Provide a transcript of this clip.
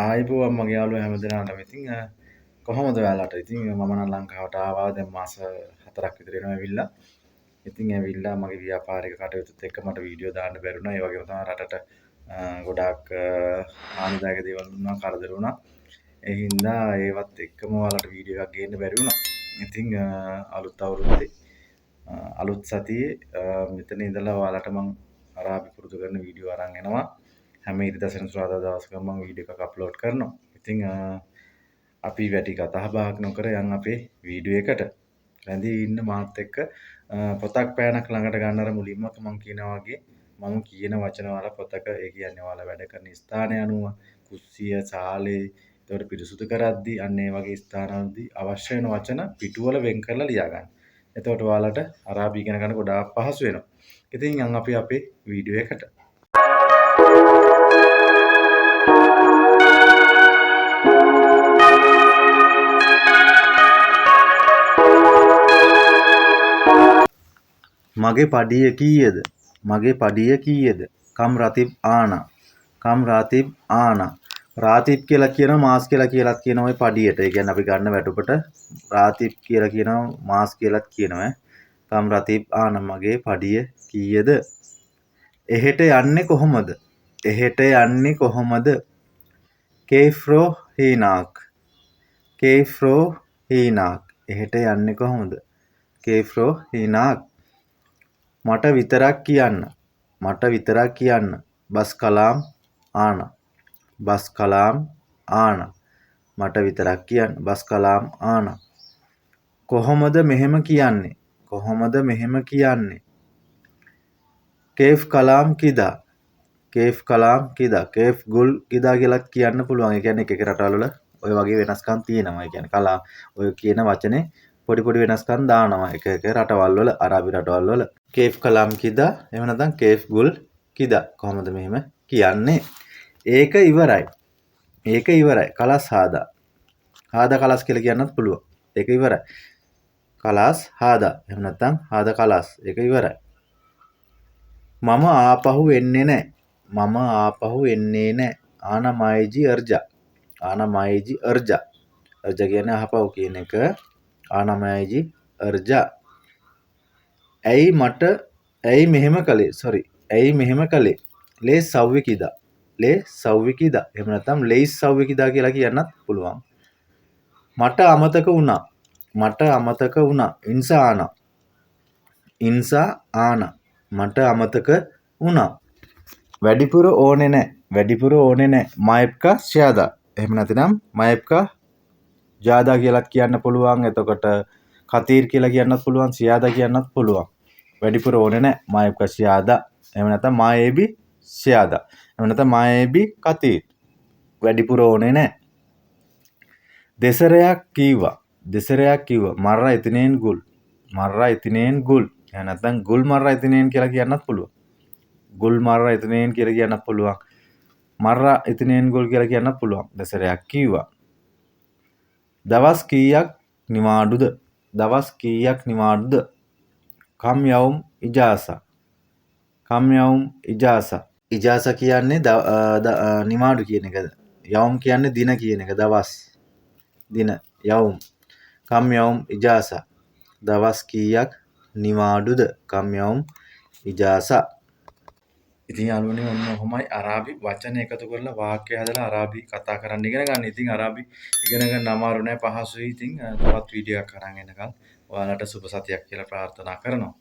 ආයිබෝවන් මගේ යාළුවෝ හැමදෙනාටම. ඉතින් කොහොමද ඔයාලට? ඉතින් මම නම් ලංකාවට ආවා දැන් මාස 4ක් විතර වෙනවා ඇවිල්ලා. ඉතින් ඇවිල්ලා මගේ ව්‍යාපාරික කටයුතුත් එක්ක මට වීඩියෝ දාන්න බැරි වුණා. ඒ වගේම තමයි රටට ගොඩාක් හානිදායක දේවල් වුණා, කරදර වුණා. ඒ හින්දා ඒවත් එක්කම ඔයාලට වීඩියෝ එකක් ගේන්න බැරි වුණා. ඉතින් අලුත් අවුරුද්දේ අලුත් සතියේ මෙතන ඉඳලා ඔයාලට මම අරාබි පුරුදු කරන වීඩියෝ අරන් එනවා. හැම ඉරිදා සෙනසුරාදා දවසකම මම වීඩියෝ එකක් අප්ලෝඩ් කරනවා. ඉතින් අපි වැඩි කතා බහක් නොකර යන් අපේ වීඩියෝ එකට. රැඳී ඉන්න මාත් එක්ක පොතක් පෑනක් ළඟට ගන්න අර මුලින්ම මම කියනා වගේ මම කියන වචන වල පොතක ඒ කියන්නේ ඔයාලා වැඩ කරන ස්ථානය අනුව කුස්සිය, සාලේ ඒකට පිරිසුදු කරද්දී අන්න ඒ වගේ ස්ථානවලදී අවශ්‍ය වෙන වචන පිටුවල වෙන් කරලා ලියා ගන්න. එතකොට ඔයාලට අරාබි ඉගෙන ගන්න ගොඩාක් පහසු වෙනවා. ඉතින් යන් අපි අපේ වීඩියෝ එකට. මගේ පඩිය කීයද? මගේ පඩිය කීයද? කම් රතිබ් ආනා. කම් රාතිබ් ආනා. රාතිබ් කියලා කියනවා මාස් කියලා කියලාත් කියනවා ওই පඩියට. ඒ කියන්නේ අපි ගන්න වැටුපට රාතිබ් කියලා කියනවා මාස් කියලාත් කියනවා. කම් රතිබ් ආනා මගේ පඩිය කීයද? එහෙට යන්නේ කොහොමද? එහෙට යන්නේ කොහොමද? කේෆ්රෝ හීනාක්. කේෆ්රෝ හීනාක්. එහෙට යන්නේ කොහොමද? කේෆ්රෝ හීනාක්. මට විතරක් කියන්න. මට විතරක් කියන්න. බස් කලාම් ආනා. බස් කලාම් ආනා. මට විතරක් කියන්න. බස් කලාම් ආනා. කොහොමද මෙහෙම කියන්නේ? කොහොමද මෙහෙම කියන්නේ? කේෆ් කලාම් කිදා. කේෆ් කලාම් කිදා. කේෆ් ගුල් කිදා කියලාත් කියන්න පුළුවන්. ඒ කියන්නේ එක එක රටවල ඔය වගේ වෙනස්කම් තියෙනවා. ඒ කියන්නේ කලාම් ඔය කියන වචනේ පොඩි පොඩි වෙනස්කම් දානවා. එක එක රටවල් වල අරාබි රටවල් වල කේෆ් කලාම් කිදා එහෙම නැත්නම් කේෆ් ගුල් කිදා කොහොමද මෙහෙම කියන්නේ? ඒක ඉවරයි. ඒක ඉවරයි. කලස් හාදා. හාදා කලස් කියලා කියන්නත් පුළුවන්. ඒක ඉවරයි. කලස් හාදා. එහෙම නැත්නම් හාදා කලස්. ඒක ඉවරයි. මම ආපහු එන්නේ නැහැ. මම ආපහු එන්නේ නැහැ. ආනා මයිජි අර්ජා. ආනා මයිජි අර්ජා. අර්ජා කියන්නේ ආපහු කියන එක. ආනා මයිජි අර්ජා. ඇයි මෙහෙම කළේ? ඇයි මෙහෙම කළේ? ලේ සව්වි කිදා. ලේ සව්වි කිදා. එහෙම නැත්නම් ලේස් සව්වි කිදා කියලා කියන්නත් පුළුවන්. මට අමතක වුණා. මට අමතක වුණා. ඉන්සා ආනා. ඉන්සා ආනා. මට අමතක වුණා. වැඩිපුර ඕනේ නැහැ. වැඩිපුර ඕනේ නැහැ. මයිප්කා ෂයාදා. එහෙම නැතිනම් මයිප්කා ජාදා කියලාත් කියන්න පුළුවන්. එතකොට කතීර් කියලා කියන්නත් පුළුවන්. ෂයාදා කියන්නත් පුළුවන්. වැඩිපුර ඕනේ නැහැ. මයිප්කා ෂයාදා. එහෙම නැත්නම් මායේබි ෂයාදා. එහෙම නැත්නම් මායේබි කතීර්. වැඩිපුර ඕනේ නැහැ. දෙසරයක් කීවා. දෙසරයක් කිව්වා. මර්රා ඉතිනේන් ගුල්. මර්රා ඉතිනේන් ගුල්. එහෙම නැත්නම් ගුල් මර්රා ඉතිනේන් කියලා කියන්නත් පුළුවන්. ගුල් මර්රා ඉතිනේන් කියලා කියන්නත් පුළුවන්. මර්රා ඉතිනේන් ගුල් කියලා කියන්නත් පුළුවන්. දෙසරයක් කිව්වා. දවස් කීයක් නිවාඩුද? දවස් කීයක් නිවාඩුද? කම් යවුම් ඉජාසා. කම් යවුම් ඉජාසා. ඉජාසා කියන්නේ නිවාඩු කියන එකද? යවුම් කියන්නේ දින කියන එක. දවස්. දින යවුම්. කම් යවුම් ඉජාසා. දවස් කීයක් නිවාඩුද? කම් යවුම් ඉජාසා. ඉතින් යාළුවනේ ඔන්න ඔහොමයි අරාබි වචන එකතු කරලා වාක්‍ය හදලා අරාබි කතා කරන්න ඉගෙන ගන්න. ඉතින් අරාබි ඉගෙන ගන්න අමාරු නෑ පහසුයි. ඉතින් තවත් වීඩියෝ එකක් අරන් එනකම් ඔයාලට සුබ සතියක් කියලා ප්‍රාර්ථනා කරනවා.